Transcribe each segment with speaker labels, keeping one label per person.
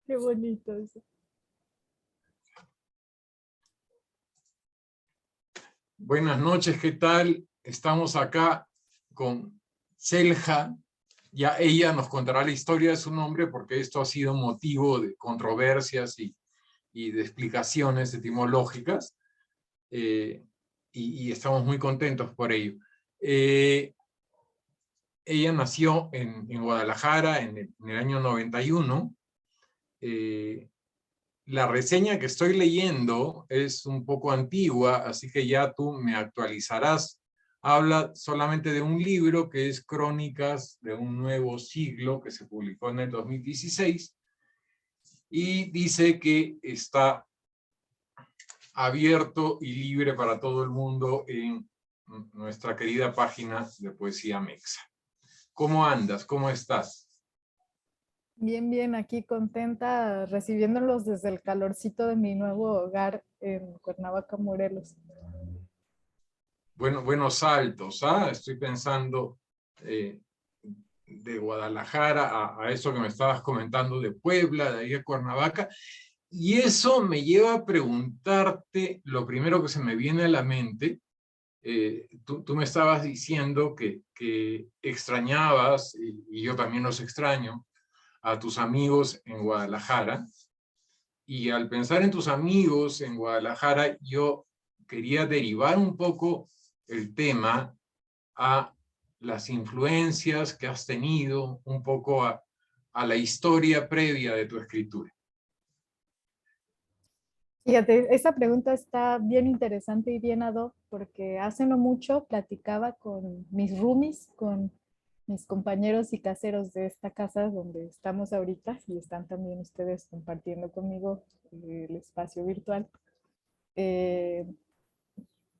Speaker 1: Qué bonito eso.
Speaker 2: Buenas noches, ¿qué tal? Estamos acá con Selja. Ya ella nos contará la historia de su nombre porque esto ha sido motivo de controversias y de explicaciones etimológicas y estamos muy contentos por ello. Ella nació en Guadalajara en el año 91. La reseña que estoy leyendo es un poco antigua, así que ya tú me actualizarás. Habla solamente de un libro que es Crónicas de un Nuevo Siglo, que se publicó en el 2016, y dice que está abierto y libre para todo el mundo en nuestra querida página de Poesía Mexa. ¿Cómo andas? ¿Cómo estás?
Speaker 1: Bien, bien, aquí contenta recibiéndolos desde el calorcito de mi nuevo hogar en Cuernavaca, Morelos.
Speaker 2: Bueno, buenos saltos, ¿ah? Estoy pensando de Guadalajara a eso que me estabas comentando de Puebla, de ahí a Cuernavaca, y eso me lleva a preguntarte lo primero que se me viene a la mente. Tú me estabas diciendo que extrañabas, y yo también los extraño, a tus amigos en Guadalajara, y al pensar en tus amigos en Guadalajara, yo quería derivar un poco el tema a las influencias que has tenido, un poco a la historia previa de tu escritura.
Speaker 1: Fíjate, esa pregunta está bien interesante y bien ad hoc porque hace no mucho platicaba con mis roomies, con mis compañeros y caseros de esta casa donde estamos ahorita y están también ustedes compartiendo conmigo el espacio virtual. Eh,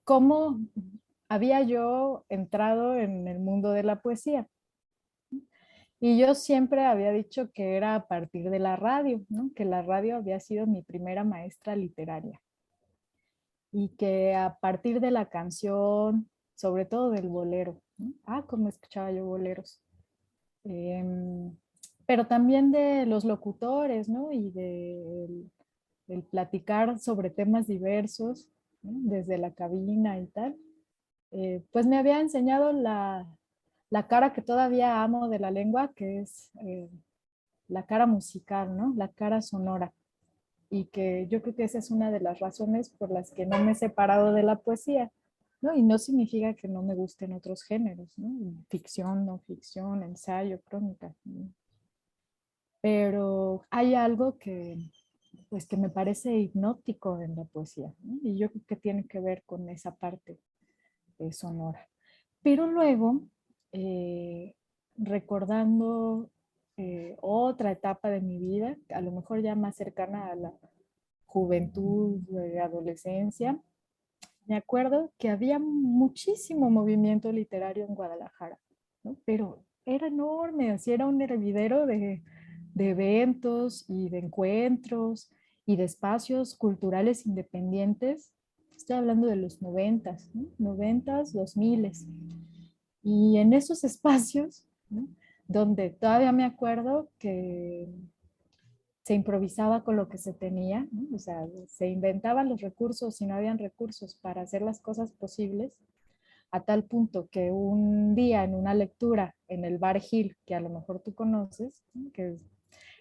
Speaker 1: ¿Cómo había yo entrado en el mundo de la poesía? Y yo siempre había dicho que era a partir de la radio, ¿no? Que la radio había sido mi primera maestra literaria y que a partir de la canción, sobre todo del bolero, ¿no? Cómo escuchaba yo boleros. Em, pero también de los locutores, ¿no? Y del platicar sobre temas diversos, ¿no? Desde la cabina y tal. Pues me había enseñado la cara que todavía amo de la lengua, que es la cara musical, ¿no? La cara sonora. Y que yo creo que esa es una de las razones por las que no me he separado de la poesía, ¿no? Y no significa que no me gusten otros géneros, ¿no? Ficción, no ficción, ensayo, crónica, ¿no? Pero hay algo que, pues, que me parece hipnótico en la poesía, ¿no? Y yo creo que tiene que ver con esa parte sonora. Pero luego, eh, recordando otra etapa de mi vida, a lo mejor ya más cercana a la juventud, adolescencia, me acuerdo que había muchísimo movimiento literario en Guadalajara, ¿no? Pero era enorme, así era un hervidero de eventos y de encuentros y de espacios culturales independientes. Estoy hablando de los noventas, ¿no? Noventas, 2000. Y en esos espacios, ¿no? Donde todavía me acuerdo que se improvisaba con lo que se tenía, ¿no? O sea, se inventaban los recursos y no habían recursos para hacer las cosas posibles, a tal punto que un día en una lectura en el Bar Gil, que a lo mejor tú conoces, ¿no? Que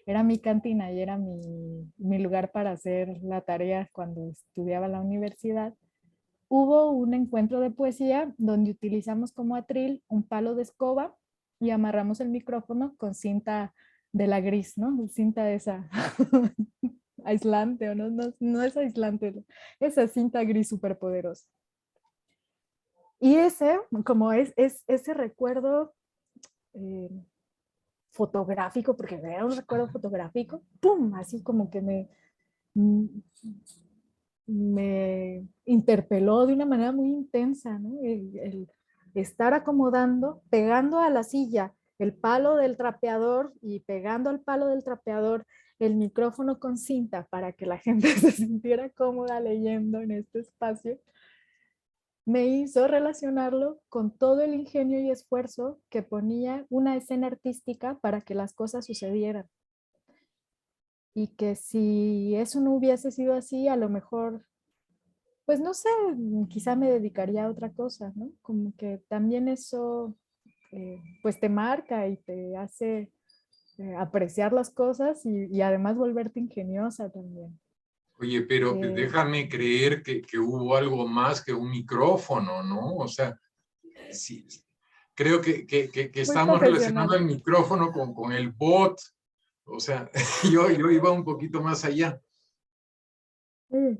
Speaker 1: era mi cantina y era mi lugar para hacer la tarea cuando estudiaba en la universidad, hubo un encuentro de poesía donde utilizamos como atril un palo de escoba y amarramos el micrófono con cinta de la gris, ¿no? Cinta esa aislante, o no, no, no es aislante, esa cinta gris súper poderosa. Y ese, como es ese recuerdo eh, fotográfico, porque era un recuerdo fotográfico, ¡pum! Así como que me interpeló de una manera muy intensa, ¿no? El estar acomodando, pegando a la silla el palo del trapeador y pegando al palo del trapeador el micrófono con cinta para que la gente se sintiera cómoda leyendo en este espacio, me hizo relacionarlo con todo el ingenio y esfuerzo que ponía una escena artística para que las cosas sucedieran. y que si eso no hubiese sido así, a lo mejor, pues no sé, quizá me dedicaría a otra cosa, ¿no? Como que también eso, pues te marca y te hace apreciar las cosas y además volverte ingeniosa también.
Speaker 2: Oye, pero
Speaker 1: Eh,
Speaker 2: déjame creer que hubo algo más que un micrófono, ¿no? O sea, sí, creo que
Speaker 1: Muy
Speaker 2: estamos relacionando
Speaker 1: profesional.
Speaker 2: el micrófono con el bot. O sea, yo iba un poquito más allá.
Speaker 1: Mm.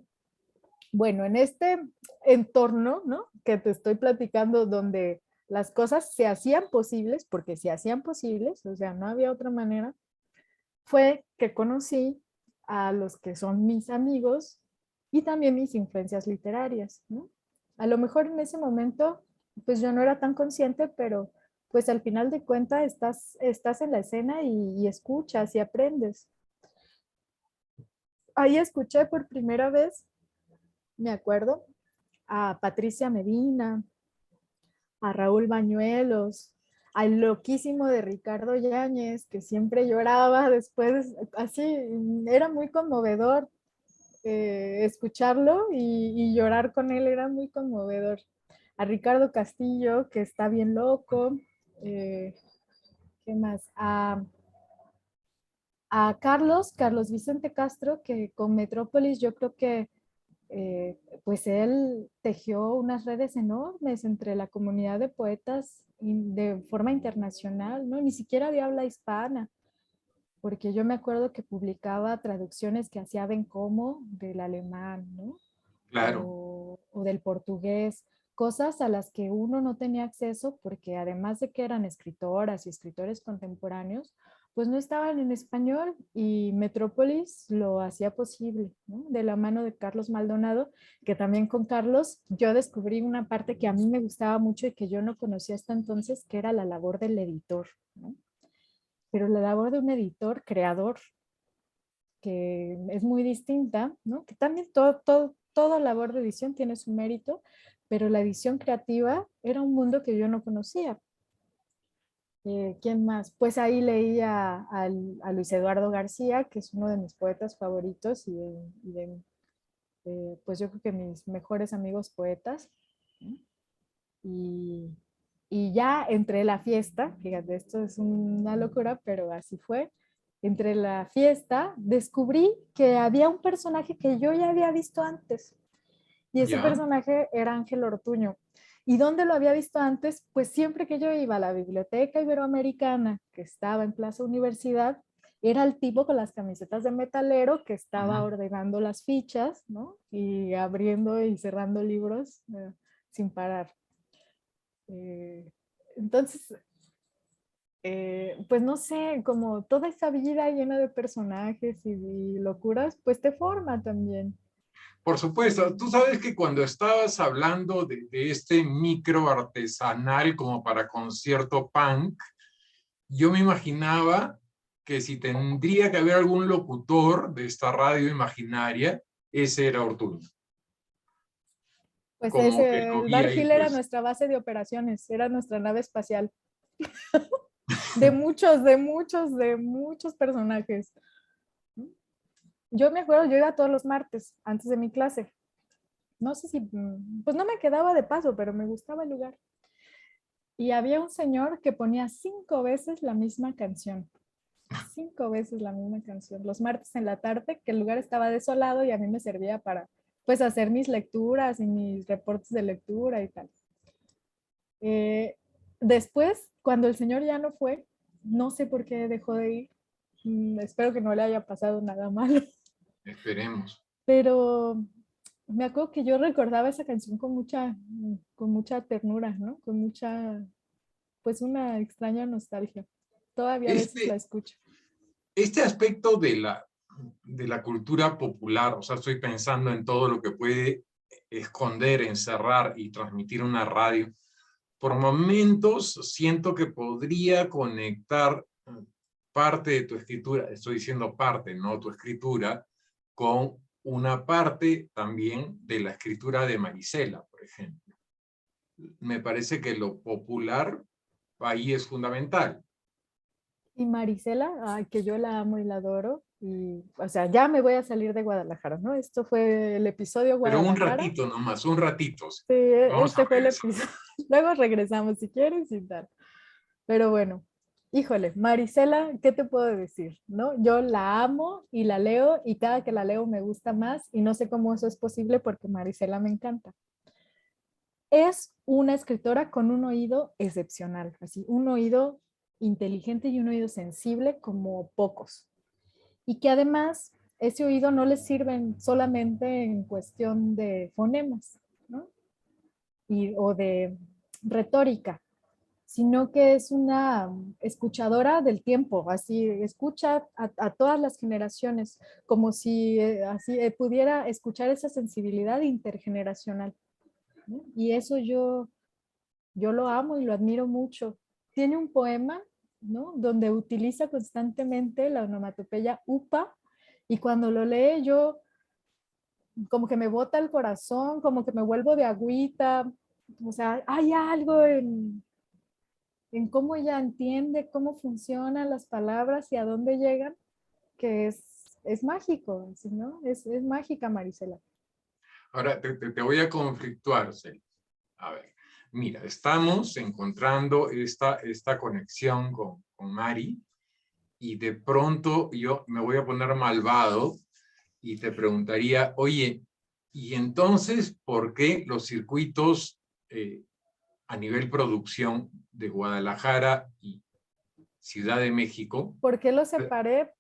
Speaker 1: Bueno, en este entorno, ¿no? Que te estoy platicando, donde las cosas se hacían posibles, porque se hacían posibles, o sea, no había otra manera, fue que conocí a los que son mis amigos y también mis influencias literarias, ¿no? A lo mejor en ese momento, pues yo no era tan consciente, pero pues al final de cuentas estás en la escena y escuchas y aprendes. Ahí escuché por primera vez, me acuerdo, a Patricia Medina, a Raúl Bañuelos, al loquísimo de Ricardo Yáñez, que siempre lloraba después, así, era muy conmovedor escucharlo y llorar con él, era muy conmovedor. A Ricardo Castillo, que está bien loco, eh, ¿qué más? A Carlos Vicente Castro, que con Metrópolis yo creo que pues él tejió unas redes enormes entre la comunidad de poetas de forma internacional, ¿no? Ni siquiera de habla hispana, porque yo me acuerdo que publicaba traducciones que hacía Bencomo del alemán, ¿no?
Speaker 2: Claro.
Speaker 1: O del portugués, cosas a las que uno no tenía acceso porque además de que eran escritoras y escritores contemporáneos, pues no estaban en español y Metrópolis lo hacía posible, ¿no? De la mano de Carlos Maldonado, que también con Carlos yo descubrí una parte que a mí me gustaba mucho y que yo no conocía hasta entonces, que era la labor del editor, ¿no? Pero la labor de un editor creador, que es muy distinta, ¿no? Que también toda labor de edición tiene su mérito, pero la edición creativa era un mundo que yo no conocía. ¿Quién más? Pues ahí leía a Luis Eduardo García, que es uno de mis poetas favoritos pues yo creo que mis mejores amigos poetas, ¿no? Y, y ya entre la fiesta, fíjate, esto es una locura, pero así fue, entre la fiesta descubrí que había un personaje que yo ya había visto antes y ese
Speaker 2: Ya.
Speaker 1: personaje era Ángel Ortuño. ¿Y dónde lo había visto antes? Pues siempre que yo iba a la Biblioteca Iberoamericana, que estaba en Plaza Universidad, era el tipo con las camisetas de metalero que estaba
Speaker 2: Ujú.
Speaker 1: ordenando las fichas, ¿no? Y abriendo y cerrando libros sin parar. Eh, entonces, pues no sé, como toda esa vida llena de personajes y locuras, pues te forma también.
Speaker 2: Por supuesto, tú sabes que cuando estabas hablando de este micro artesanal como para concierto punk, yo me imaginaba que si tendría que haber algún locutor de esta radio imaginaria, ese era Ortuño.
Speaker 1: Pues
Speaker 2: Como que
Speaker 1: ese,
Speaker 2: lo
Speaker 1: el
Speaker 2: vi
Speaker 1: Bar
Speaker 2: ahí,
Speaker 1: Hill era
Speaker 2: pues.
Speaker 1: nuestra base de operaciones, era nuestra nave espacial. De muchos personajes. Yo me acuerdo, yo iba todos los martes antes de mi clase. No sé si, pues no me quedaba de paso, pero me gustaba el lugar. Y había un señor que ponía 5 veces la misma canción. 5 veces la misma canción. Los martes en la tarde, que el lugar estaba desolado y a mí me servía para, pues, hacer mis lecturas y mis reportes de lectura y tal. Eh, Después, cuando el señor ya no fue, no sé por qué dejó de ir. Espero que no le haya pasado nada malo.
Speaker 2: Esperemos.
Speaker 1: Pero me acuerdo que yo recordaba esa canción con mucha ternura, ¿no? Con mucha, pues una extraña nostalgia. Todavía a veces la
Speaker 2: Este,
Speaker 1: escucho.
Speaker 2: este aspecto de la cultura popular, o sea, estoy pensando en todo lo que puede esconder, encerrar y transmitir una radio. Por momentos siento que podría conectar parte de tu escritura, estoy diciendo parte, no tu escritura, con una parte también de la escritura de Marisela, por ejemplo. Me parece que lo popular ahí es fundamental.
Speaker 1: Y Marisela, ay, que yo la amo y la adoro, Y, o sea, ya me voy a salir de Guadalajara, ¿no? Esto fue el episodio
Speaker 2: Pero un
Speaker 1: Guadalajara.
Speaker 2: ratito nomás, un ratito.
Speaker 1: Sí,
Speaker 2: Vamos a
Speaker 1: este fue el
Speaker 2: regresar.
Speaker 1: episodio. Luego regresamos si quieres y tal. Pero bueno, híjole, Marisela, ¿qué te puedo decir? ¿No? Yo la amo y la leo y cada que la leo me gusta más y no sé cómo eso es posible porque Marisela me encanta. Es una escritora con un oído excepcional, así, un oído inteligente y un oído sensible como pocos. Y que además ese oído no le sirve solamente en cuestión de fonemas, ¿no? O de retórica, sino que es una escuchadora del tiempo, así escucha a todas las generaciones, como si así pudiera escuchar esa sensibilidad intergeneracional, ¿no? Y eso yo lo amo y lo admiro mucho. Tiene un poema, ¿no? Donde utiliza constantemente la onomatopeya upa y cuando lo lee yo como que me bota el corazón, como que me vuelvo de agüita, o sea, hay algo en cómo ella entiende cómo funcionan las palabras y a dónde llegan, que es mágico, ¿sí, no? Es mágica, Marisela.
Speaker 2: Ahora te voy a conflictuar, Celia. A ver, mira, estamos encontrando esta conexión con Mari y de pronto yo me voy a poner malvado y te preguntaría, oye, ¿y entonces por qué los circuitos a nivel producción de Guadalajara y Ciudad de México?
Speaker 1: ¿Por qué lo separé?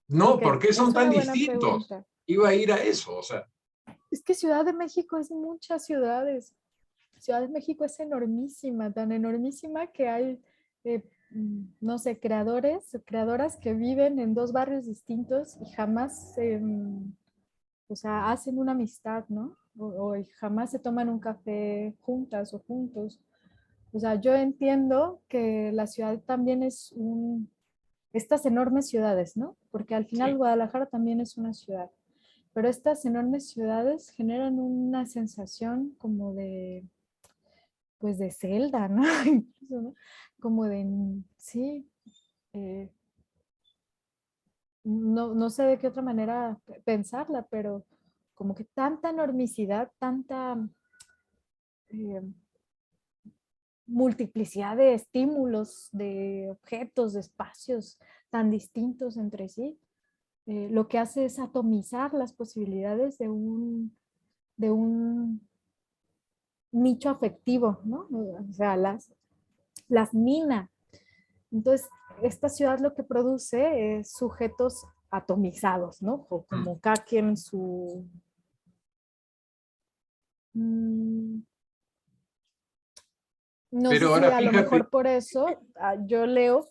Speaker 2: No,
Speaker 1: Ok,
Speaker 2: ¿por qué son
Speaker 1: es
Speaker 2: tan
Speaker 1: una buena
Speaker 2: distintos?
Speaker 1: pregunta.
Speaker 2: Iba a ir a eso, o sea,
Speaker 1: Es que Ciudad de México es muchas ciudades. Ciudad de México es enormísima, tan enormísima que hay, no sé, creadoras que viven en dos barrios distintos y jamás, o sea, hacen una amistad, ¿no? O jamás se toman un café juntas o juntos. O sea, yo entiendo que la ciudad también es estas enormes ciudades, ¿no? Porque al final
Speaker 2: sí.
Speaker 1: Guadalajara también es una ciudad, pero estas enormes ciudades generan una sensación como de, pues de celda, ¿no? Incluso, ¿no? Como de, sí, eh, no sé de qué otra manera pensarla, pero como que tanta enormidad, tanta eh, multiplicidad de estímulos, de objetos, de espacios tan distintos entre sí, lo que hace es atomizar las posibilidades de un nicho afectivo, ¿no? O sea, las mina. Entonces, esta ciudad lo que produce es sujetos atomizados, ¿no? O
Speaker 2: Mm.
Speaker 1: como cada quien su... Mm, no sé
Speaker 2: Pero
Speaker 1: si
Speaker 2: ahora
Speaker 1: a lo
Speaker 2: fíjate,
Speaker 1: mejor por eso yo leo,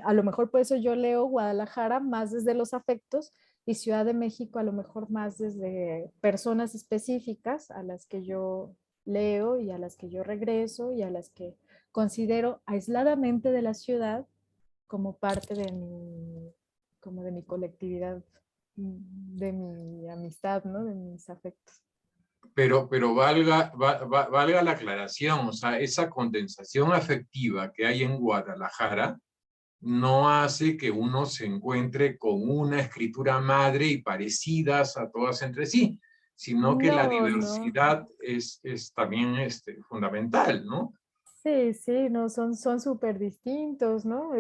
Speaker 1: a lo mejor por eso yo leo Guadalajara más desde los afectos y Ciudad de México a lo mejor más desde personas específicas a las que yo leo y a las que yo regreso y a las que considero aisladamente de la ciudad como parte de como de mi colectividad, de mi amistad, ¿no? De mis afectos.
Speaker 2: pero valga la aclaración, o sea, esa condensación afectiva que hay en Guadalajara no hace que uno se encuentre con una escritura madre y parecidas a todas entre sí, sino que la
Speaker 1: No, no.
Speaker 2: diversidad es también fundamental, ¿no?
Speaker 1: Sí, sí, no, son súper distintos, ¿no?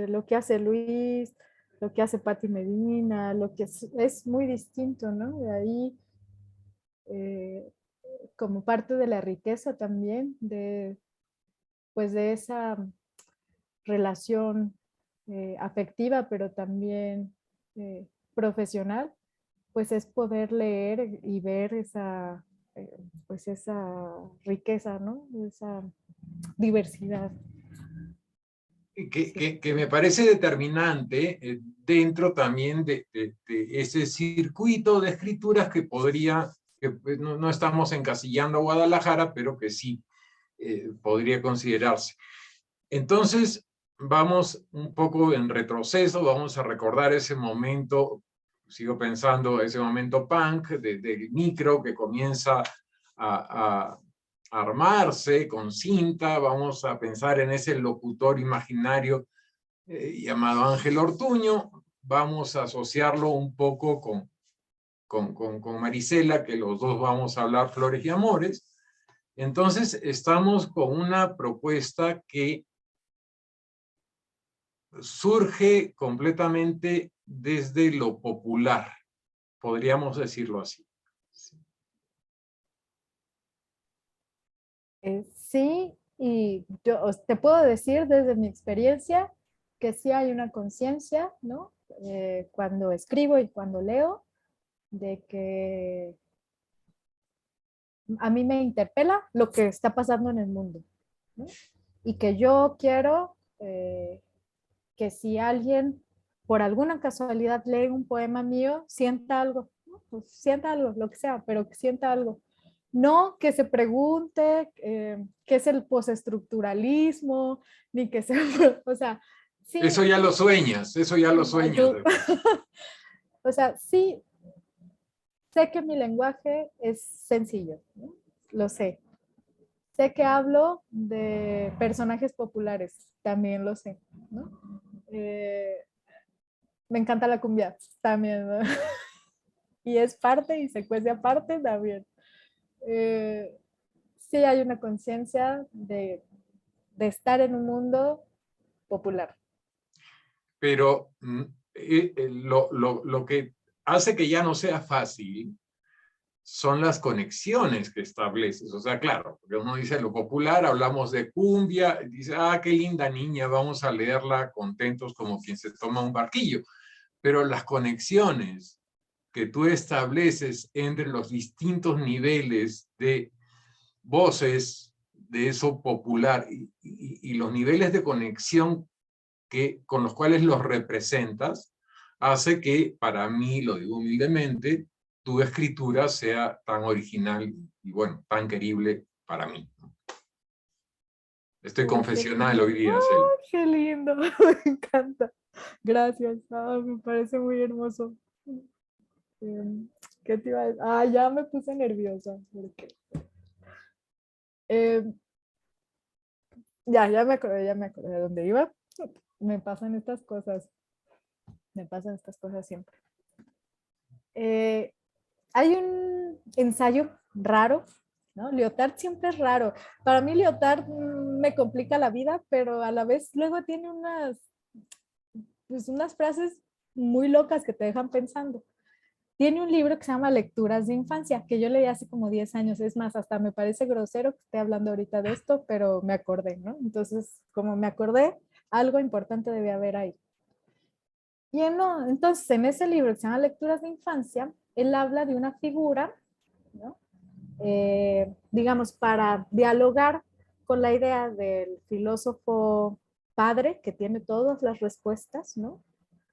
Speaker 1: Lo que hace Luis, lo que hace Patti Medina, lo que es muy distinto, ¿no? De ahí, eh, como parte de la riqueza también, pues de esa relación afectiva, pero también profesional, pues es poder leer y ver pues esa riqueza, ¿no? Esa diversidad. Sí.
Speaker 2: Que me parece determinante dentro también de ese circuito de escrituras que podría, que pues, no estamos encasillando a Guadalajara, pero que sí podría considerarse. Entonces, vamos un poco en retroceso, vamos a recordar ese momento, sigo pensando, ese momento punk del micro que comienza a armarse con cinta, vamos a pensar en ese locutor imaginario llamado Ángel Ortuño, vamos a asociarlo un poco con Marisela, que los dos vamos a hablar flores y amores. Entonces, estamos con una propuesta que surge completamente desde lo popular, podríamos decirlo así.
Speaker 1: Sí, y yo te puedo decir desde mi experiencia que sí hay una conciencia, ¿no? Cuando escribo y cuando leo, de que a mí me interpela lo que está pasando en el mundo, ¿no? Y que yo quiero que si alguien por alguna casualidad lee un poema mío, sienta algo, ¿no? Pues sienta algo, lo que sea, pero que sienta algo. No que se pregunte qué es el postestructuralismo, ni que se, o sea, sí.
Speaker 2: Eso ya lo sueñas, eso ya lo sueñas.
Speaker 1: O sea, sí, sé que mi lenguaje es sencillo, ¿no? Lo sé. Sé que hablo de personajes populares, también lo sé, ¿no? Eh, me encanta la cumbia, también, ¿no? Y es parte y se cuece aparte también. Eh, sí hay una conciencia de estar en un mundo popular.
Speaker 2: Pero lo que hace que ya no sea fácil son las conexiones que estableces. O sea, claro, porque uno dice lo popular, hablamos de cumbia, dice, ah, qué linda niña, vamos a leerla contentos como quien se toma un barquillo. Pero las conexiones que tú estableces entre los distintos niveles de voces de eso popular y los niveles de conexión con los cuales los representas, hace que para mí, lo digo humildemente, tu escritura sea tan original y bueno, tan querible para mí. Estoy confesional hoy día, Cel.
Speaker 1: ¡Oh, qué lindo! Me encanta. Gracias. Me parece muy hermoso. ¿Qué te iba a decir? Ya me puse nerviosa. Porque, eh, ya me acordé de dónde iba. Me pasan estas cosas. Me pasan estas cosas siempre. Eh, hay un ensayo raro, ¿no? Lyotard siempre es raro. Para mí Lyotard me complica la vida, pero a la vez luego tiene unas frases muy locas que te dejan pensando. Tiene un libro que se llama Lecturas de Infancia, que yo leí hace como 10 años. Es más, hasta me parece grosero que esté hablando ahorita de esto, pero me acordé, ¿no? Entonces, como me acordé, algo importante debe haber ahí. Y no, entonces, en ese libro que se llama Lecturas de Infancia, él habla de una figura, ¿no? Digamos, para dialogar con la idea del filósofo padre que tiene todas las respuestas, ¿no?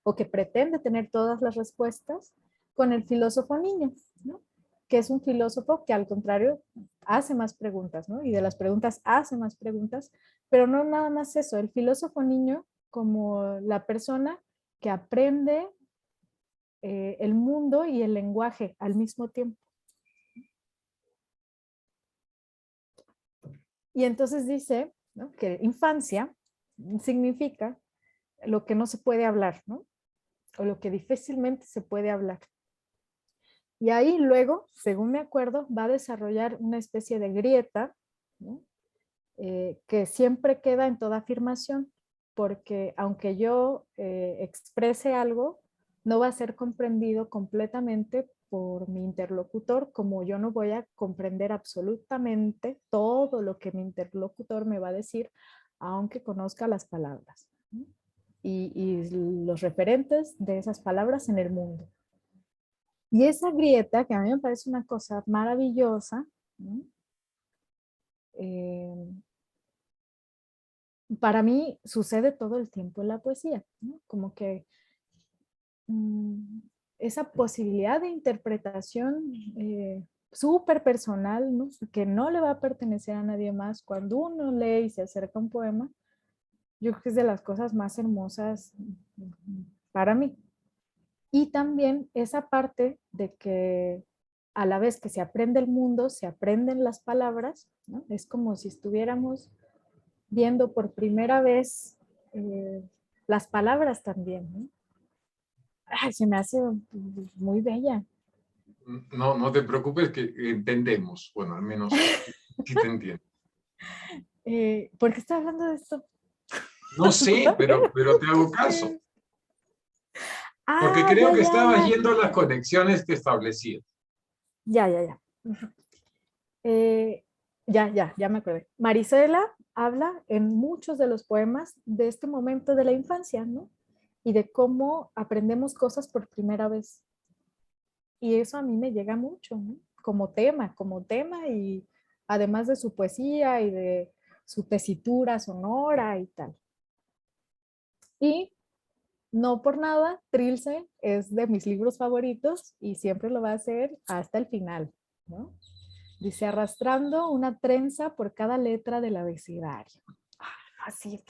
Speaker 1: O que pretende tener todas las respuestas, con el filósofo niño, ¿no? Que es un filósofo que al contrario hace más preguntas, ¿no? Y de las preguntas hace más preguntas, pero no nada más eso, el filósofo niño como la persona que aprende el mundo y el lenguaje al mismo tiempo. Y entonces dice, ¿no?, que infancia significa lo que no se puede hablar, ¿no? O lo que difícilmente se puede hablar. Y ahí luego, según me acuerdo, va a desarrollar una especie de grieta, ¿no? Que siempre queda en toda afirmación, porque aunque yo exprese algo, no va a ser comprendido completamente por mi interlocutor, como yo no voy a comprender absolutamente todo lo que mi interlocutor me va a decir, aunque conozca las palabras, ¿no? Y los referentes de esas palabras en el mundo. Y esa grieta, que a mí me parece una cosa maravillosa, ¿no? Para mí sucede todo el tiempo en la poesía, ¿no? Como que esa posibilidad de interpretación súper personal, ¿no? Que no le va a pertenecer a nadie más. Cuando uno lee y se acerca a un poema, yo creo que es de las cosas más hermosas para mí. Y también esa parte de que a la vez que se aprende el mundo, se aprenden las palabras, ¿no? Es como si estuviéramos viendo por primera vez las palabras también, ¿no? ay, se me hace muy bella.
Speaker 2: No, no te preocupes que entendemos. Bueno, al menos sí te entiendo.
Speaker 1: ¿Por qué estoy hablando de esto?
Speaker 2: No sé, pero te hago caso. Porque
Speaker 1: Ah,
Speaker 2: creo
Speaker 1: ya,
Speaker 2: que
Speaker 1: ya,
Speaker 2: estabas
Speaker 1: ya.
Speaker 2: yendo a las conexiones que establecías.
Speaker 1: Ya, ya, ya. Ujú. Eh, ya me acordé. Marisela habla en muchos de los poemas de este momento de la infancia, ¿no? Y de cómo aprendemos cosas por primera vez. Y eso a mí me llega mucho, ¿no? Como tema y además de su poesía y de su tesitura sonora y tal. Y no por nada, Trilce es de mis libros favoritos y siempre lo va a ser hasta el final, ¿no? Dice, arrastrando una trenza por cada letra del abecedario. Así,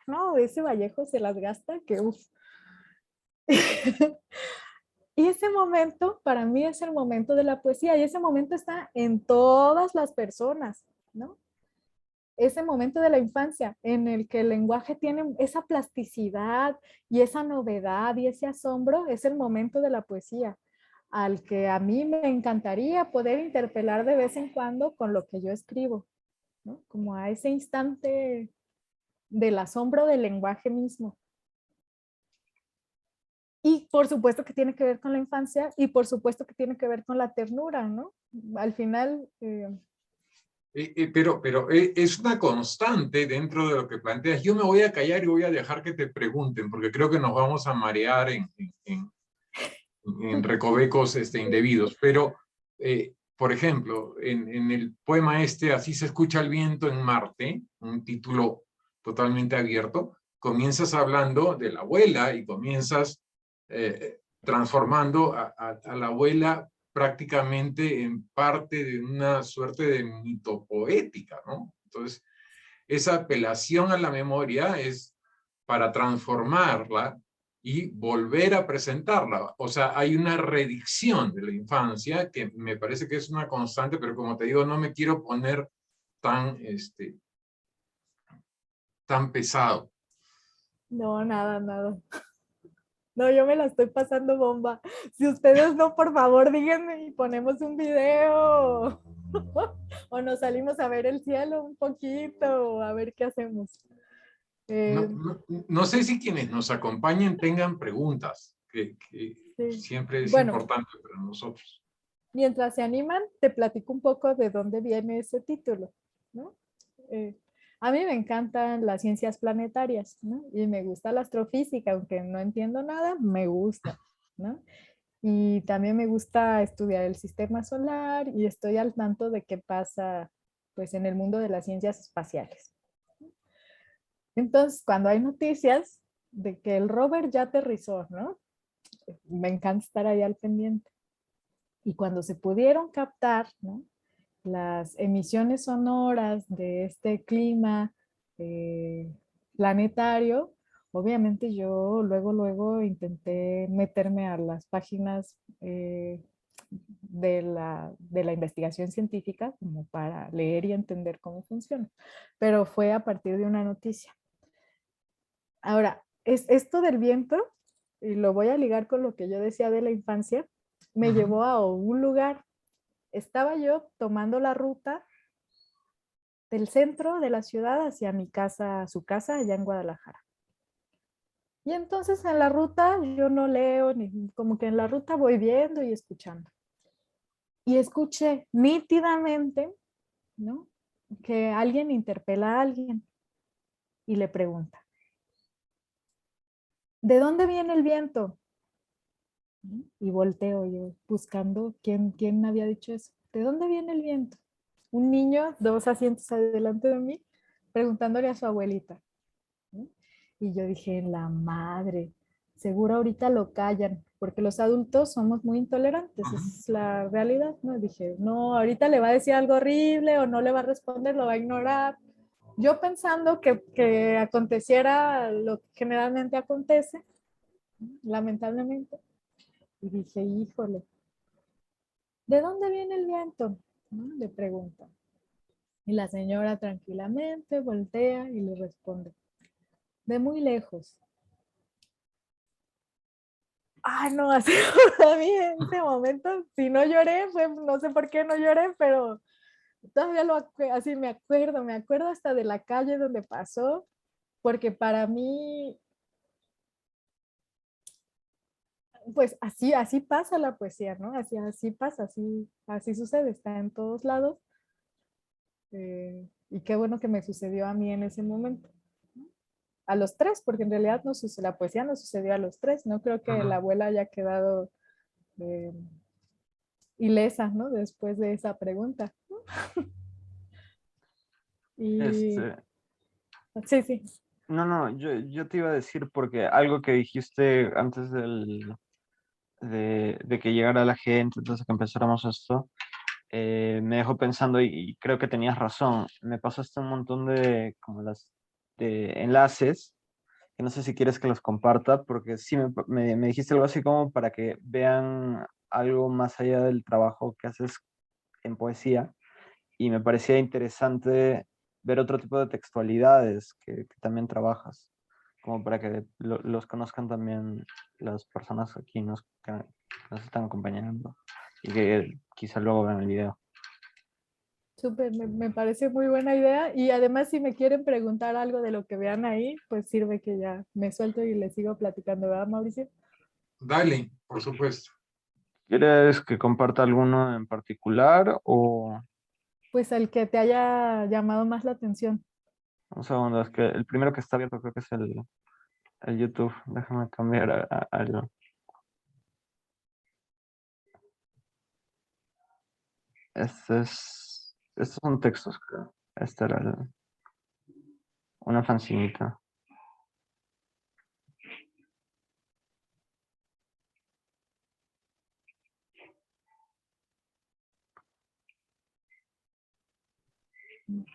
Speaker 1: no, ese Vallejo se las gasta que uff. Y ese momento, para mí, es el momento de la poesía y ese momento está en todas las personas, ¿no? Ese momento de la infancia en el que el lenguaje tiene esa plasticidad y esa novedad y ese asombro, es el momento de la poesía, al que a mí me encantaría poder interpelar de vez en cuando con lo que yo escribo, ¿no? Como a ese instante del asombro del lenguaje mismo. Y por supuesto que tiene que ver con la infancia y por supuesto que tiene que ver con la ternura, ¿no? Al final...
Speaker 2: Pero es una constante dentro de lo que planteas. Yo me voy a callar y voy a dejar que te pregunten, porque creo que nos vamos a marear en recovecos indebidos. Pero, por ejemplo, en el poema Así se escucha el viento en Marte, un título totalmente abierto, comienzas hablando de la abuela y comienzas transformando a la abuela prácticamente en parte de una suerte de mito poética, ¿no? Entonces, esa apelación a la memoria es para transformarla y volver a presentarla. O sea, hay una redicción de la infancia que me parece que es una constante, pero como te digo, no me quiero poner tan, tan pesado.
Speaker 1: No, nada, nada. No, yo me la estoy pasando bomba. Si ustedes no, por favor, díganme y ponemos un video. O nos salimos a ver el cielo un poquito, a ver qué hacemos.
Speaker 2: No,
Speaker 1: Eh,
Speaker 2: no sé si quienes nos acompañen tengan preguntas, que
Speaker 1: sí.
Speaker 2: siempre es
Speaker 1: Bueno,
Speaker 2: importante para nosotros.
Speaker 1: mientras se animan, te platico un poco de dónde viene ese título, ¿no? Eh, a mí me encantan las ciencias planetarias, ¿no? Y me gusta la astrofísica, aunque no entiendo nada, me gusta, ¿no? Y también me gusta estudiar el sistema solar y estoy al tanto de qué pasa, pues, en el mundo de las ciencias espaciales. Entonces, cuando hay noticias de que el rover ya aterrizó, ¿no? Me encanta estar ahí al pendiente. Y cuando se pudieron captar, ¿no? Las emisiones sonoras de este clima eh, planetario, obviamente yo luego intenté meterme a las páginas de la investigación científica como para leer y entender cómo funciona, pero fue a partir de una noticia. Ahora, esto del viento, y lo voy a ligar con lo que yo decía de la infancia, me
Speaker 2: Ujú.
Speaker 1: llevó a un lugar. Estaba yo tomando la ruta del centro de la ciudad hacia mi casa, su casa allá en Guadalajara. Y entonces en la ruta yo no leo, ni como que en la ruta voy viendo y escuchando. Y escuché nítidamente, ¿no? Que alguien interpela a alguien y le pregunta, ¿de dónde viene el viento? ¿No? Y volteo yo buscando quién había dicho eso. ¿De dónde viene el viento? Un niño, 2 asientos adelante de mí, preguntándole a su abuelita. ¿No? Y yo dije, la madre, seguro ahorita lo callan, porque los adultos somos muy intolerantes, esa
Speaker 2: Ujú.
Speaker 1: es la realidad, ¿no? Dije, no, ahorita le va a decir algo horrible o no le va a responder, lo va a ignorar. Yo pensando que aconteciera lo que generalmente acontece, ¿no? Lamentablemente. Y dije, híjole, ¿de dónde viene el viento? ¿No? Le pregunta. Y la señora tranquilamente voltea y le responde, de muy lejos. no, así para mí en ese momento, si no lloré, fue, no sé por qué no lloré, pero todavía así me acuerdo hasta de la calle donde pasó, porque para mí, pues así pasa la poesía, ¿no? Así pasa, así sucede, está en todos lados. Y qué bueno que me sucedió a mí en ese momento. A los tres, porque en realidad no sucedió, la poesía no sucedió a los tres. No creo que la
Speaker 2: Ujú.
Speaker 1: abuela haya quedado eh, ilesa, ¿no? Después de esa pregunta. Y
Speaker 3: Este,
Speaker 1: sí, sí.
Speaker 3: no, yo te iba a decir porque algo que dijiste antes de que llegara la gente, entonces que empezáramos esto, me dejó pensando y creo que tenías razón. Me pasaste un montón de, como de enlaces, que no sé si quieres que los comparta, porque sí me dijiste algo así como para que vean algo más allá del trabajo que haces en poesía, y me parecía interesante ver otro tipo de textualidades que también trabajas, como para que los conozcan también las personas aquí que nos están acompañando y que quizá luego vean el video.
Speaker 1: Súper, me parece muy buena idea. Y además, si me quieren preguntar algo de lo que vean ahí, pues sirve que ya me suelto y les sigo platicando, ¿verdad, Mauricio?
Speaker 2: Dale, por supuesto.
Speaker 3: ¿Quieres que comparta alguno en particular o
Speaker 1: Pues el que te haya llamado más la atención.
Speaker 3: un segundo? Es que el primero que está abierto creo que es el YouTube. Déjame cambiar a algo. Estos son textos, creo. Esta era una fancinita.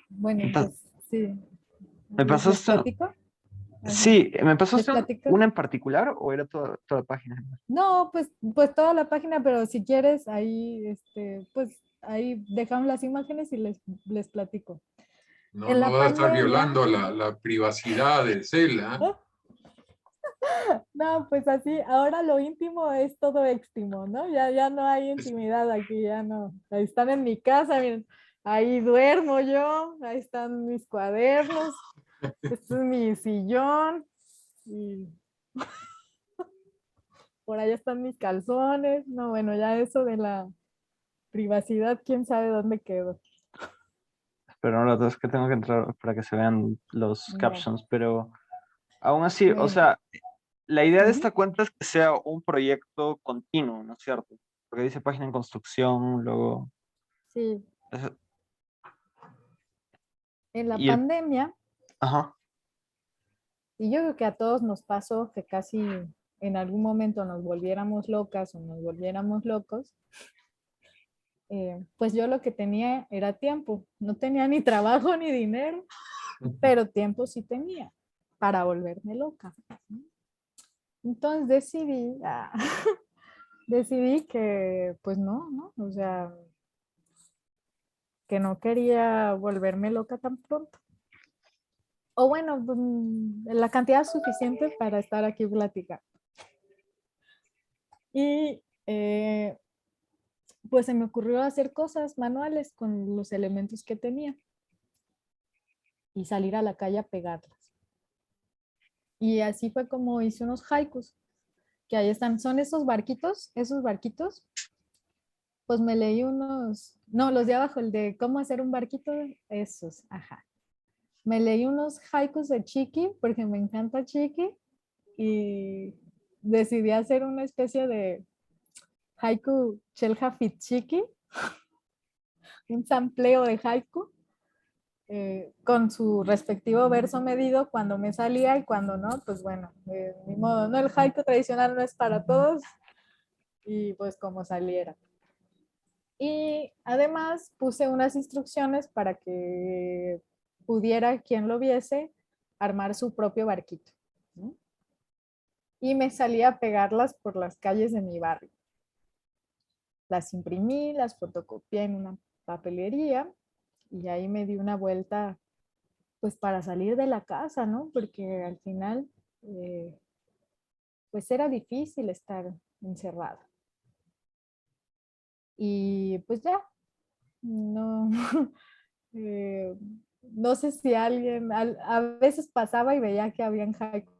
Speaker 1: Bueno,
Speaker 3: Entonces,
Speaker 1: pues sí.
Speaker 3: ¿me
Speaker 1: ¿Les
Speaker 3: pasaste?
Speaker 1: platico? Ajá.
Speaker 3: Sí, ¿me
Speaker 1: ¿Les
Speaker 3: pasaste
Speaker 1: platico?
Speaker 3: una en particular o era toda la página?
Speaker 1: No, pues toda la página, pero si quieres, ahí, pues ahí dejamos las imágenes y les platico.
Speaker 2: No,
Speaker 1: En
Speaker 2: no
Speaker 1: la
Speaker 2: va a estar
Speaker 1: pandemia,
Speaker 2: violando la privacidad de Cela.
Speaker 1: no, pues así, ahora lo íntimo es todo éxtimo, ¿no? Ya no hay intimidad aquí, ya no. Ahí están en mi casa, miren, ahí duermo yo, ahí están mis cuadernos, este es mi sillón, y por allá están mis calzones. No, bueno, ya eso de la privacidad, quién sabe dónde quedó.
Speaker 3: Pero la verdad es que tengo que entrar para que se vean los
Speaker 1: Ya,
Speaker 3: captions, pero aún así, o
Speaker 1: bueno.
Speaker 3: sea, la idea de
Speaker 1: Ujú.
Speaker 3: esta cuenta es que sea un proyecto continuo, ¿no es cierto? Porque dice página en construcción, luego...
Speaker 1: Sí,
Speaker 3: eso-
Speaker 1: en la
Speaker 3: y el...
Speaker 1: pandemia,
Speaker 3: Ajá.
Speaker 1: y yo creo que a todos nos pasó que casi en algún momento nos volviéramos locas o nos volviéramos locos, pues yo lo que tenía era tiempo. No tenía ni trabajo ni dinero, pero tiempo sí tenía para volverme loca. Entonces decidí que pues no, o sea, que no quería volverme loca tan pronto. O bueno, la cantidad suficiente para estar aquí platicando. Y pues se me ocurrió hacer cosas manuales con los elementos que tenía y salir a la calle a pegarlas. Y así fue como hice unos haikus, que ahí están. Son esos barquitos, pues me leí unos, no, los de abajo, el de cómo hacer un barquito, esos, ajá. Me leí unos haikus de Chiqui, porque me encanta Chiqui, y decidí hacer una especie de haiku Chelja Fit Chiqui, un sampleo de haiku, con su respectivo verso medido cuando me salía y cuando no, pues bueno, ni modo, ¿no? El haiku tradicional no es para todos y pues como saliera. Y además puse unas instrucciones para que pudiera quien lo viese armar su propio barquito, ¿no? Y me salí a pegarlas por las calles de mi barrio. Las imprimí, las fotocopié en una papelería y ahí me di una vuelta pues para salir de la casa, ¿no? Porque al final pues era difícil estar encerrado. Y pues ya, no, no sé si alguien, a veces pasaba y veía que habían haikus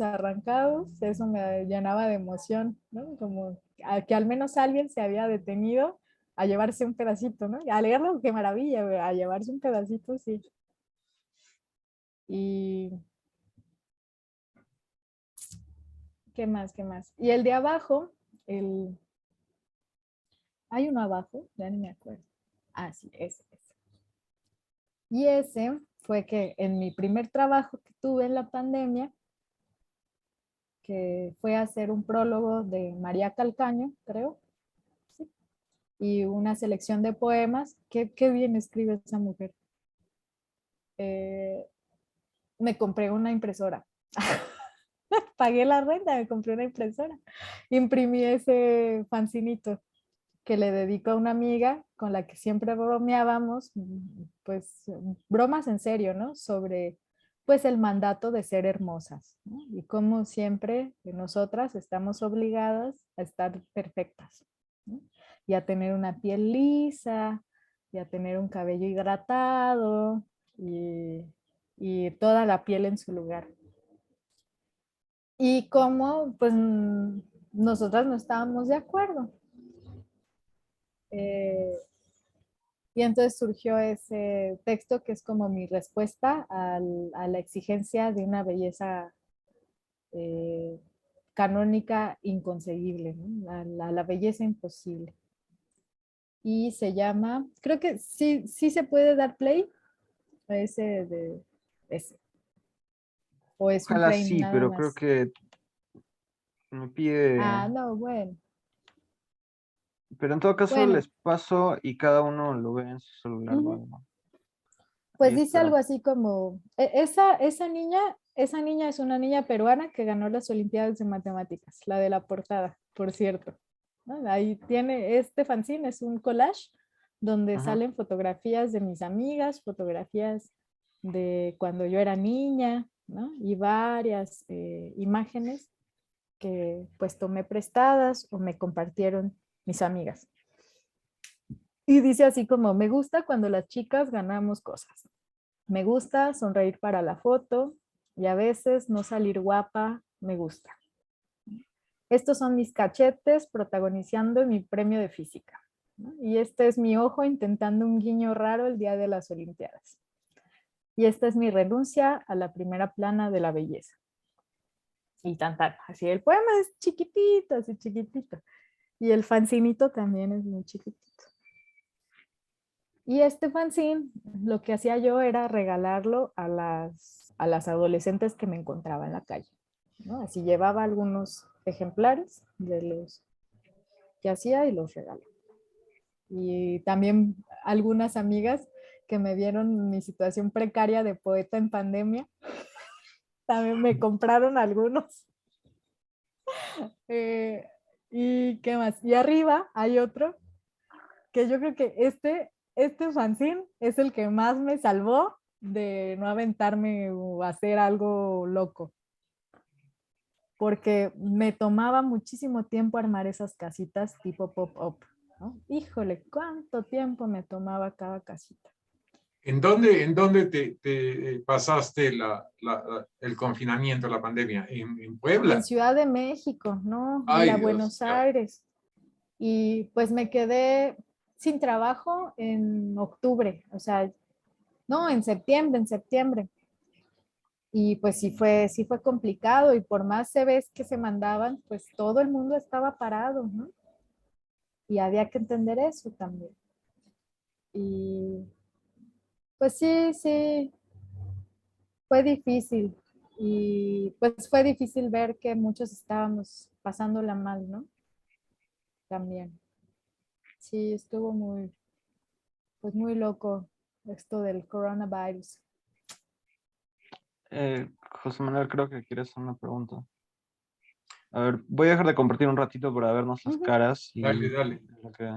Speaker 1: arrancados, eso me llenaba de emoción, ¿no? Como que al menos alguien se había detenido a llevarse un pedacito, ¿no? A leerlo, qué maravilla, a llevarse un pedacito, sí. Y ¿qué más? ¿Qué más? Y el de abajo, hay uno abajo, ya ni me acuerdo. Ah, sí, ese. Y ese fue que en mi primer trabajo que tuve en la pandemia, que fue hacer un prólogo de María Calcaño, creo, ¿sí? Y una selección de poemas. Qué bien escribe esa mujer. Eh, me compré una impresora. Pagué la renta, me compré una impresora. Imprimí ese fancinito que le dedico a una amiga con la que siempre bromeábamos, pues bromas en serio, ¿no? Sobre pues el mandato de ser hermosas, ¿no? Y cómo siempre nosotras estamos obligadas a estar perfectas, ¿no? Y a tener una piel lisa, y a tener un cabello hidratado, y toda la piel en su lugar. Y cómo pues nosotras no estábamos de acuerdo. Eh, Y entonces surgió ese texto que es como mi respuesta a la exigencia de una belleza eh, canónica inconcebible, ¿no? La belleza imposible. Y se llama, creo que sí se puede dar play a ese, o es un
Speaker 3: Ojalá
Speaker 1: frame
Speaker 3: sí,
Speaker 1: nada
Speaker 3: pero creo
Speaker 1: más.
Speaker 3: que me pide...
Speaker 1: Ah, no, bueno.
Speaker 3: Pero en todo caso
Speaker 1: Bueno,
Speaker 3: les paso y cada uno lo ve en su celular
Speaker 1: uh-huh.
Speaker 3: luego. Ahí
Speaker 1: Pues dice
Speaker 3: está.
Speaker 1: algo así como, esa niña es una niña peruana que ganó las Olimpiadas de Matemáticas, la de la portada, por cierto, ¿no? Ahí tiene, este fanzine es un collage donde
Speaker 3: Ujú.
Speaker 1: salen fotografías de mis amigas, fotografías de cuando yo era niña, ¿no? Y varias imágenes que pues tomé prestadas o me compartieron mis amigas. Y dice así como, me gusta cuando las chicas ganamos cosas. Me gusta sonreír para la foto y a veces no salir guapa, me gusta. Estos son mis cachetes protagonizando mi premio de física, ¿no? Y este es mi ojo intentando un guiño raro el día de las Olimpiadas. Y esta es mi renuncia a la primera plana de la belleza. Y tan. Así el poema es chiquitito, así chiquitito. Y el fancinito también es muy chiquitito. Y este fanzine, lo que hacía yo era regalarlo a las adolescentes que me encontraba en la calle, ¿no? Así llevaba algunos ejemplares de los que hacía y los regalaba. Y también algunas amigas que me vieron mi situación precaria de poeta en pandemia, también me compraron algunos. Eh, ¿Y qué más? Y arriba hay otro que yo creo que este fanzine es el que más me salvó de no aventarme o hacer algo loco, porque me tomaba muchísimo tiempo armar esas casitas tipo pop-up, ¿no? Híjole, cuánto tiempo me tomaba cada casita.
Speaker 2: En dónde te pasaste el confinamiento, la pandemia? En
Speaker 1: En
Speaker 2: Puebla?
Speaker 1: Ciudad de México, ¿no? Ir a
Speaker 2: Ay, Dios
Speaker 1: Buenos
Speaker 2: mío.
Speaker 1: Aires. Y pues me quedé sin trabajo en octubre, o sea, no, en septiembre. Y pues sí fue complicado y por más CVs que se mandaban, pues todo el mundo estaba parado, ¿no? Y había que entender eso también. Y pues sí, fue difícil. Y pues fue difícil ver que muchos estábamos pasándola mal, ¿no? También. Sí, estuvo pues muy loco esto del coronavirus.
Speaker 3: José Manuel, creo que quieres hacer una pregunta. A ver, voy a dejar de compartir un ratito para vernos las
Speaker 1: Ujú.
Speaker 3: caras
Speaker 2: Dale,
Speaker 3: y
Speaker 2: dale.
Speaker 3: en lo que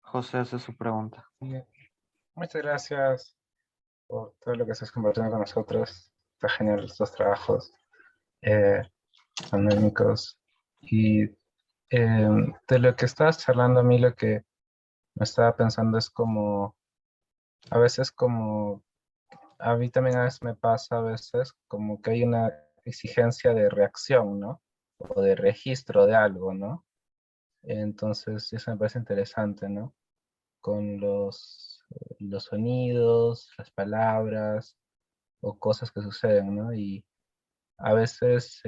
Speaker 3: José hace su pregunta.
Speaker 4: Muchas gracias por todo lo que estás compartiendo con nosotros. Está genial estos trabajos. Eh, pandémicos. Y de lo que estabas charlando, a mí lo que me estaba pensando es como, a veces como, a mí también a veces me pasa a veces como que hay una exigencia de reacción, ¿no? O de registro de algo, ¿no? Entonces, eso me parece interesante, ¿no? Con los sonidos, las palabras o cosas que suceden, ¿no? Y a veces,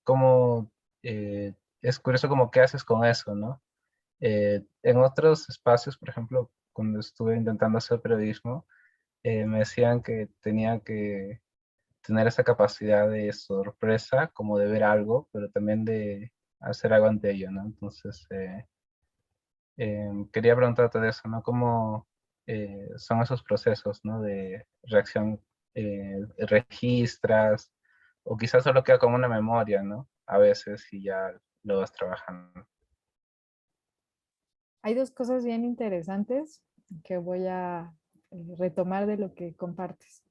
Speaker 4: como, es curioso como qué haces con eso, ¿no? En otros espacios, por ejemplo, cuando estuve intentando hacer periodismo, me decían que tenía que tener esa capacidad de sorpresa, como de ver algo, pero también de hacer algo ante ello, ¿no? Entonces, quería preguntarte de eso, ¿no? ¿Cómo son esos procesos, ¿no? De reacción, registras, o quizás solo queda como una memoria, ¿no? A veces y ya lo vas trabajando.
Speaker 1: Hay dos cosas bien interesantes que voy a retomar de lo que compartes.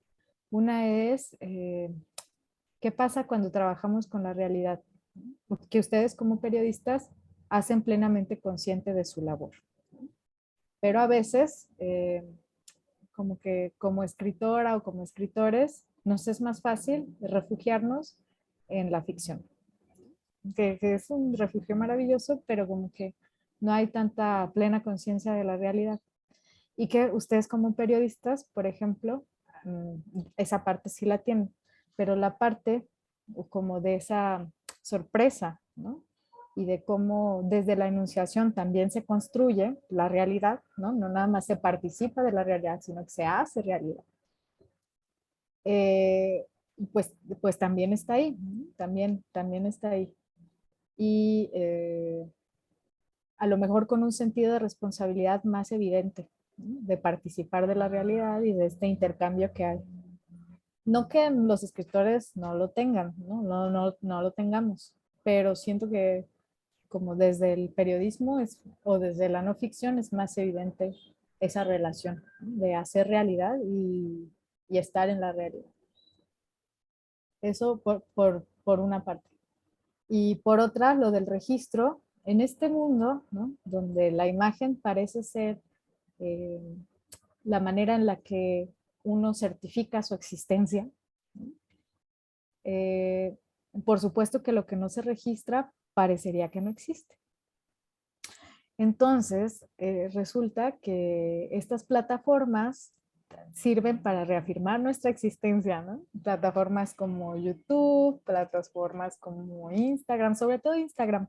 Speaker 1: Una es, ¿qué pasa cuando trabajamos con la realidad? Que ustedes como periodistas hacen plenamente consciente de su labor. Pero a veces, como que como escritora o como escritores, nos es más fácil refugiarnos en la ficción, que es un refugio maravilloso, pero como que no hay tanta plena conciencia de la realidad. Y que ustedes como periodistas, por ejemplo, esa parte sí la tienen, pero la parte como de esa sorpresa, ¿no? Y de cómo desde la enunciación también se construye la realidad, ¿no? No nada más se participa de la realidad, sino que se hace realidad. Eh, pues, pues también está ahí, ¿no? También está ahí. Y a lo mejor con un sentido de responsabilidad más evidente, ¿no? De participar de la realidad y de este intercambio que hay. No que los escritores no lo tengan, ¿no? No lo tengamos, pero siento que como desde el periodismo o desde la no ficción es más evidente esa relación, ¿no? De hacer realidad y estar en la realidad. Eso por una parte. Y por otra, lo del registro, en este mundo, ¿no? Donde la imagen parece ser eh, la manera en la que uno certifica su existencia, ¿no? eh, por supuesto que lo que no se registra parecería que no existe. Entonces, resulta que estas plataformas sirven para reafirmar nuestra existencia, ¿no? Plataformas como YouTube, plataformas como Instagram, sobre todo Instagram,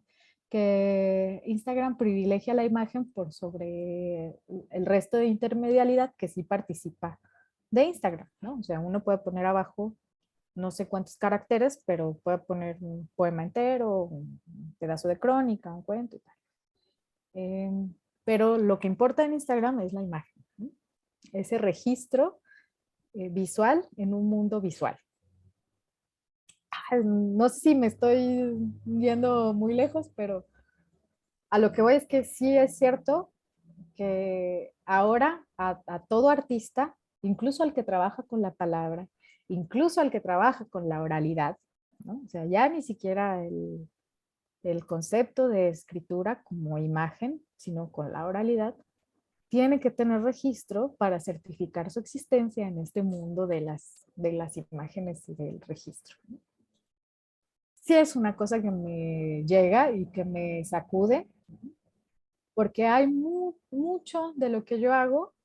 Speaker 1: que Instagram privilegia la imagen por sobre el resto de intermedialidad que sí participa de Instagram, ¿no? O sea, uno puede poner abajo no sé cuántos caracteres, pero puede poner un poema entero, un pedazo de crónica, un cuento y tal. Pero lo que importa en Instagram es la imagen, ¿no? Ese registro visual en un mundo visual. No sé si me estoy yendo muy lejos, pero a lo que voy es que sí es cierto que ahora a todo artista, incluso al que trabaja con la palabra, incluso al que trabaja con la oralidad, ¿no? O sea, ya ni siquiera el concepto de escritura como imagen, sino con la oralidad, tiene que tener registro para certificar su existencia en este mundo de las imágenes y del registro. Sí es una cosa que me llega y que me sacude, porque hay mucho de lo que yo hago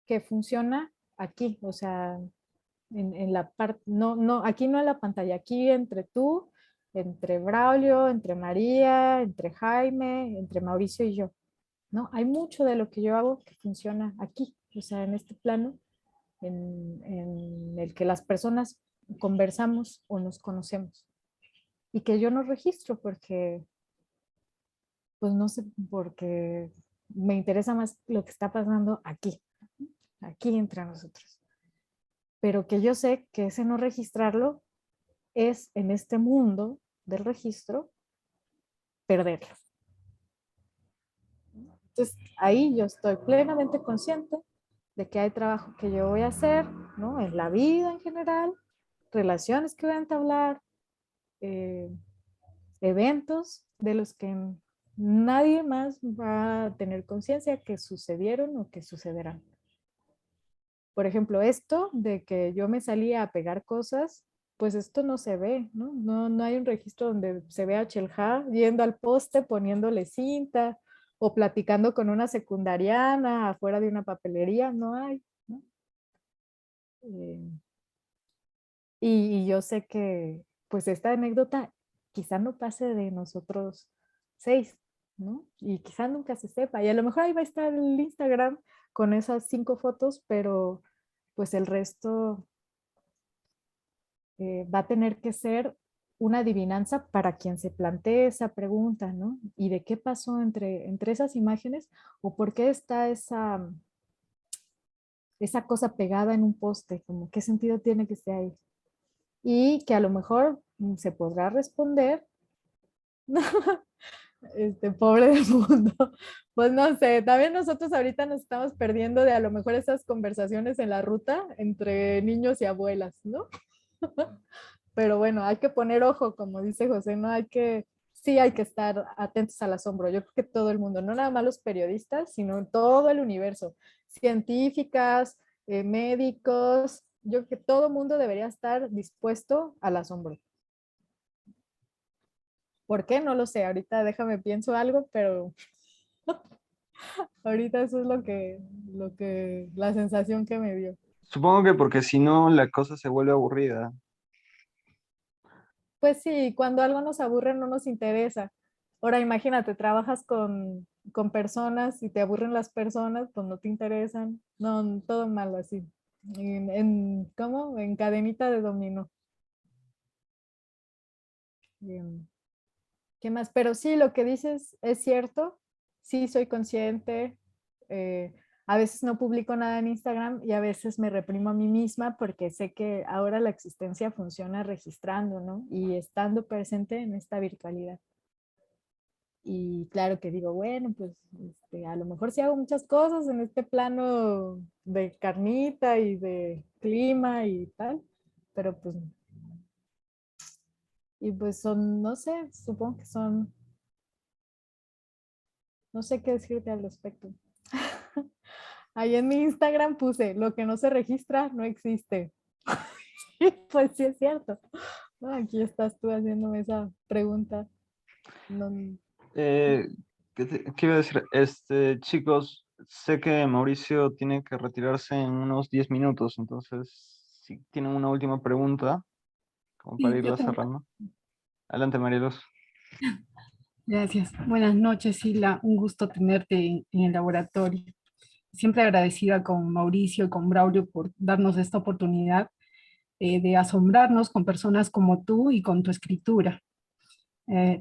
Speaker 1: que funciona aquí, o sea, en la parte, aquí no en la pantalla, aquí entre tú, entre Braulio, entre María, entre Jaime, entre Mauricio y yo, ¿no? Hay mucho de lo que yo hago que funciona aquí, o sea, en este plano, en el que las personas conversamos o nos conocemos y que yo no registro porque, pues no sé, porque me interesa más lo que está pasando aquí entre nosotros. Pero que yo sé que ese no registrarlo es en este mundo del registro perderlo. Entonces ahí yo estoy plenamente consciente de que hay trabajo que yo voy a hacer, ¿no? En la vida en general, relaciones que voy a entablar, eh, eventos de los que nadie más va a tener conciencia que sucedieron o que sucederán. Por ejemplo, esto de que yo me salía a pegar cosas, pues esto no se ve, ¿no? No hay un registro donde se vea a Chelja yendo al poste, poniéndole cinta o platicando con una secundariana afuera de una papelería, no hay, ¿no? Eh, y yo sé que pues esta anécdota quizá no pase de nosotros 6, ¿no? Y quizá nunca se sepa. Y a lo mejor ahí va a estar el Instagram con esas 5 fotos, pero pues el resto va a tener que ser una adivinanza para quien se plantee esa pregunta, ¿no? ¿Y de qué pasó entre esas imágenes? ¿O por qué está esa cosa pegada en un poste? Como, ¿qué sentido tiene que esté ahí? Y que a lo mejor se podrá responder, pobre del mundo. Pues no sé, también nosotros ahorita nos estamos perdiendo de a lo mejor esas conversaciones en la ruta entre niños y abuelas, ¿no? Pero bueno, hay que poner ojo, como dice José, no hay que, sí hay que estar atentos al asombro. Yo creo que todo el mundo, no nada más los periodistas, sino todo el universo, científicas, médicos, yo creo que todo el mundo debería estar dispuesto al asombro. ¿Por qué? No lo sé, ahorita déjame pienso algo, pero ahorita eso es la sensación que me dio.
Speaker 3: Supongo que porque si no la cosa se vuelve aburrida.
Speaker 1: Pues sí, cuando algo nos aburre no nos interesa. Ahora imagínate, trabajas con personas y te aburren las personas, pues no te interesan. No, todo malo así. ¿Cómo? En cadenita de dominó. Bien. ¿Qué más? Pero sí, lo que dices es cierto. Sí, soy consciente. eh, a veces no publico nada en Instagram y a veces me reprimo a mí misma porque sé que ahora la existencia funciona registrando, ¿no? Y estando presente en esta virtualidad. Y claro que digo, bueno, pues a lo mejor sí hago muchas cosas en este plano de carnita y de clima y tal, pero pues, y pues son, no sé, supongo que son, no sé qué decirte al respecto. Ahí en mi Instagram puse, lo que no se registra no existe. Pues sí es cierto. No, aquí estás tú haciéndome esa pregunta. No,
Speaker 3: Eh, ¿qué iba a decir? Chicos, sé que Mauricio tiene que retirarse en unos 10 minutos, entonces si tienen una última pregunta, como para
Speaker 5: Sí, yo
Speaker 3: irla
Speaker 5: tengo.
Speaker 3: cerrando. Adelante, Marielos.
Speaker 5: Gracias. Buenas noches, Sila. Un gusto tenerte en el laboratorio. Siempre agradecida con Mauricio y con Braulio por darnos esta oportunidad de asombrarnos con personas como tú y con tu escritura.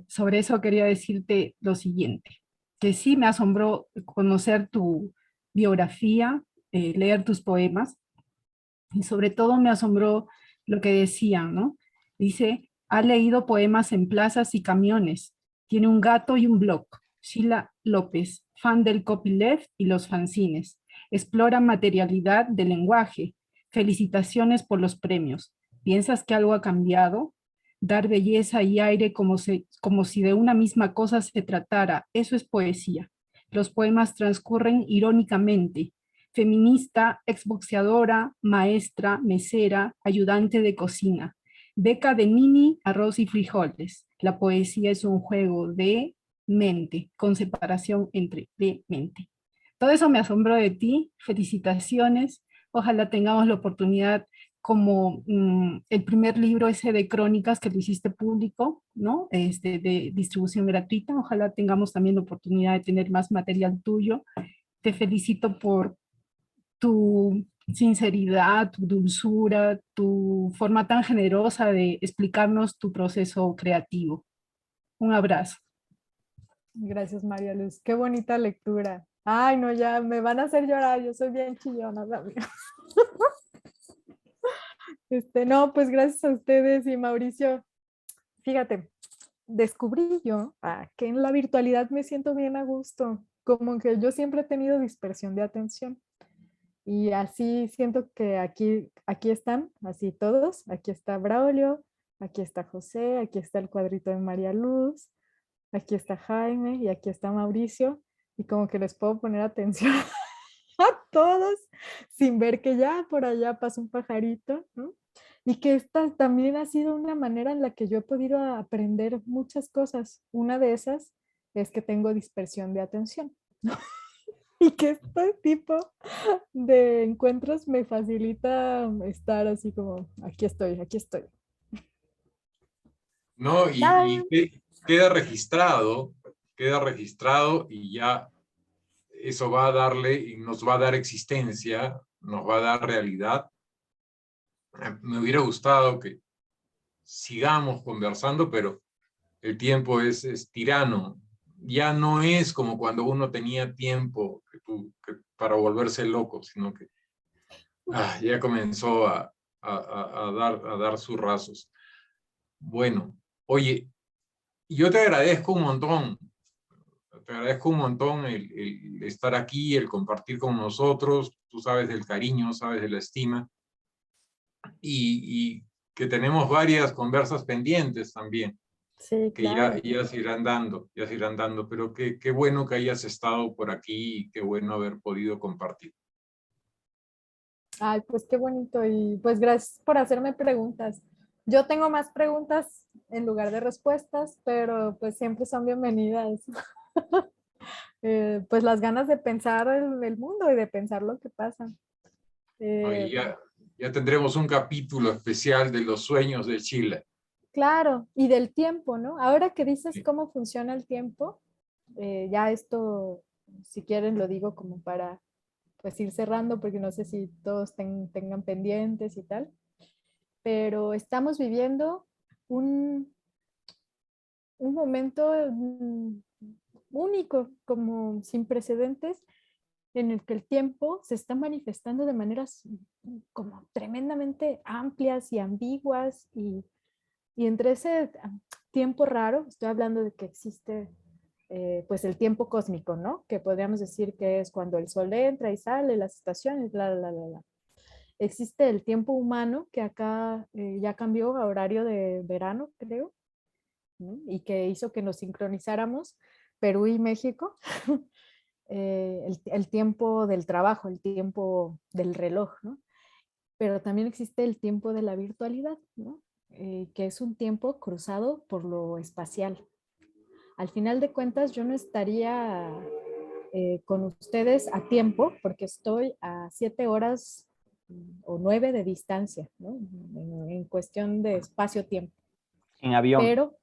Speaker 5: Sobre eso quería decirte lo siguiente, que sí me asombró conocer tu biografía, leer tus poemas, y sobre todo me asombró lo que decían, ¿no? Dice, ha leído poemas en plazas y camiones, tiene un gato y un blog. Sheila López, fan del copyleft y los fanzines. Explora materialidad del lenguaje. Felicitaciones por los premios. ¿Piensas que algo ha cambiado? Dar belleza y aire como si de una misma cosa se tratara. Eso es poesía. Los poemas transcurren irónicamente, feminista, exboxeadora, maestra, mesera, ayudante de cocina. Beca de Nini, arroz y frijoles. La poesía es un juego de mente, con separación entre de mente. Todo eso me asombró de ti. Felicitaciones. Ojalá tengamos la oportunidad como el primer libro ese de crónicas que lo hiciste público, ¿no? De distribución gratuita. Ojalá tengamos también la oportunidad de tener más material tuyo. Te felicito por tu sinceridad, tu dulzura, tu forma tan generosa de explicarnos tu proceso creativo. Un abrazo.
Speaker 1: gracias, María Luz. Qué bonita lectura. Ay, no, ya me van a hacer llorar. Yo soy bien chillona también. No, pues gracias a ustedes y Mauricio. Fíjate, descubrí yo que en la virtualidad me siento bien a gusto. Como que yo siempre he tenido dispersión de atención. Y así siento que aquí están, así todos. Aquí está Braulio, aquí está José, aquí está el cuadrito de María Luz, aquí está Jaime y aquí está Mauricio. Y como que les puedo poner atención a todos sin ver que ya por allá pasa un pajarito, ¿no? Y que esta también ha sido una manera en la que yo he podido aprender muchas cosas. Una de esas es que tengo dispersión de atención. Y que este tipo de encuentros me facilita estar así como, aquí estoy, aquí estoy.
Speaker 2: No,
Speaker 1: Nada,
Speaker 2: queda registrado y ya eso va a darle y nos va a dar existencia, nos va a dar realidad. Me hubiera gustado que sigamos conversando, pero el tiempo es tirano. Ya no es como cuando uno tenía tiempo para volverse loco, sino que ya comenzó a dar sus rasos. Bueno, oye, yo te agradezco un montón. Te agradezco un montón el estar aquí, el compartir con nosotros. Tú sabes del cariño, sabes de la estima. Y que tenemos varias conversas pendientes también,
Speaker 1: sí,
Speaker 2: que
Speaker 1: claro.
Speaker 2: ya se irán dando, pero qué bueno que hayas estado por aquí y qué bueno haber podido compartir.
Speaker 1: Ay, pues qué bonito y pues gracias por hacerme preguntas. Yo tengo más preguntas en lugar de respuestas, pero pues siempre son bienvenidas. Pues las ganas de pensar el mundo y de pensar lo que pasa.
Speaker 2: ¿No?
Speaker 1: Eh,
Speaker 2: Ya tendremos un capítulo especial de los sueños de Chile.
Speaker 1: claro, y del tiempo, ¿no? Ahora que dices
Speaker 2: Sí.
Speaker 1: cómo funciona el tiempo, ya esto, si quieren, lo digo como para pues ir cerrando, porque no sé si todos tengan pendientes y tal, pero estamos viviendo un, un momento único, como sin precedentes, en el que el tiempo se está manifestando de maneras como tremendamente amplias y ambiguas y entre ese tiempo raro, estoy hablando de que existe pues el tiempo cósmico, ¿no? Que podríamos decir que es cuando el sol entra y sale, las estaciones, bla. Existe el tiempo humano que acá ya cambió a horario de verano, creo, ¿no? Y que hizo que nos sincronizáramos Perú y México. El tiempo del trabajo, el tiempo del reloj, ¿no? Pero también existe el tiempo de la virtualidad, ¿no? Que es un tiempo cruzado por lo espacial. Al final de cuentas, yo no estaría con ustedes a tiempo porque estoy a 7 horas o 9 de distancia, ¿no? En cuestión de espacio-tiempo.
Speaker 3: En avión,
Speaker 1: Pero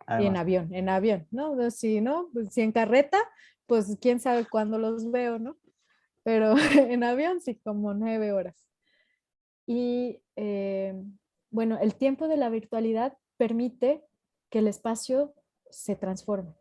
Speaker 3: además.
Speaker 1: en avión, ¿no? Si no, pues, si en carreta, pues quién sabe cuándo los veo, ¿no? Pero en avión sí, como 9 horas. Y bueno, el tiempo de la virtualidad permite que el espacio se transforme.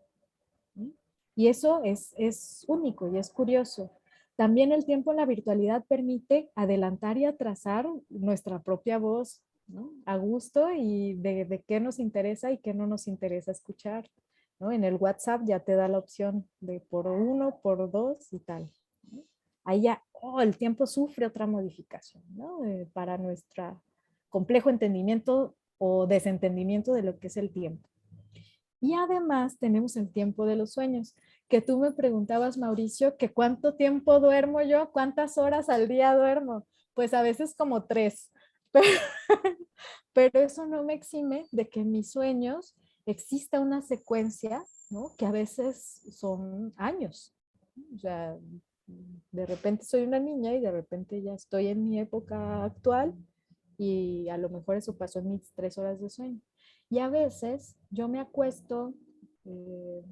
Speaker 1: ¿Sí? Y eso es único y es curioso. También el tiempo en la virtualidad permite adelantar y atrasar nuestra propia voz, ¿no? A gusto y de qué nos interesa y qué no nos interesa escuchar, ¿no? En el WhatsApp ya te da la opción de por 1, por 2 y tal, ¿no? Ahí ya, el tiempo sufre otra modificación, ¿no? Para nuestro complejo entendimiento o desentendimiento de lo que es el tiempo. Y además tenemos el tiempo de los sueños, que tú me preguntabas, Mauricio, que cuánto tiempo duermo yo, cuántas horas al día duermo. Pues a veces como 3, pero, pero eso no me exime de que en mis sueños exista una secuencia, ¿no? Que a veces son años. O sea, de repente soy una niña y de repente ya estoy en mi época actual y a lo mejor eso pasó en mis 3 horas de sueño. Y a veces yo me acuesto, eh,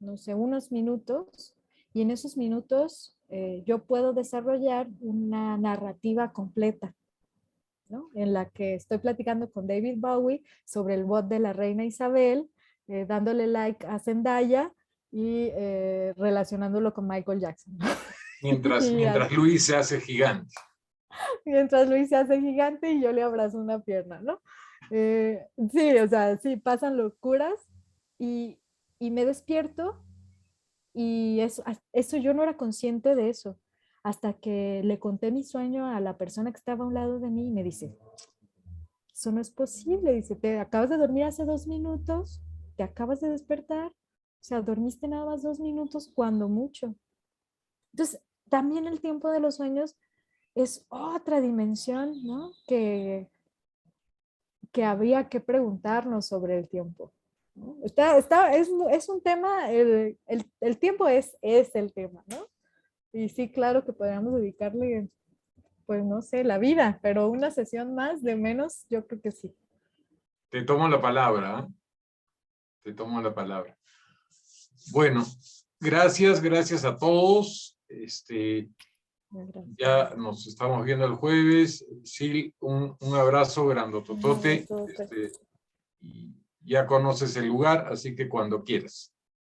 Speaker 1: no sé, unos minutos y en esos minutos yo puedo desarrollar una narrativa completa, ¿no? En la que estoy platicando con David Bowie sobre el bot de la reina Isabel, dándole like a Zendaya y relacionándolo con Michael Jackson. y
Speaker 2: Mientras Luis se hace gigante.
Speaker 1: mientras Luis se hace gigante y yo le abrazo una pierna, ¿no? Sí, o sea, sí, pasan locuras y, y me despierto y eso yo no era consciente de eso hasta que le conté mi sueño a la persona que estaba a un lado de mí y me dice, Eso no es posible. Dice, te acabas de dormir hace 2 minutos, te acabas de despertar, o sea, dormiste nada más 2 minutos, cuando mucho. Entonces, también el tiempo de los sueños es otra dimensión, ¿no? Que habría que preguntarnos sobre el tiempo, ¿no? Es un tema, el tiempo es el tema, ¿no? Y sí, claro que podríamos dedicarle, pues no sé, la vida, pero una sesión más de menos, yo creo que sí.
Speaker 2: Te tomo la palabra, ¿eh? Te tomo la palabra. Bueno, gracias a todos. Ya nos estamos viendo el jueves. Sí, un abrazo grandototote. Y ya conoces el lugar, así que cuando quieras.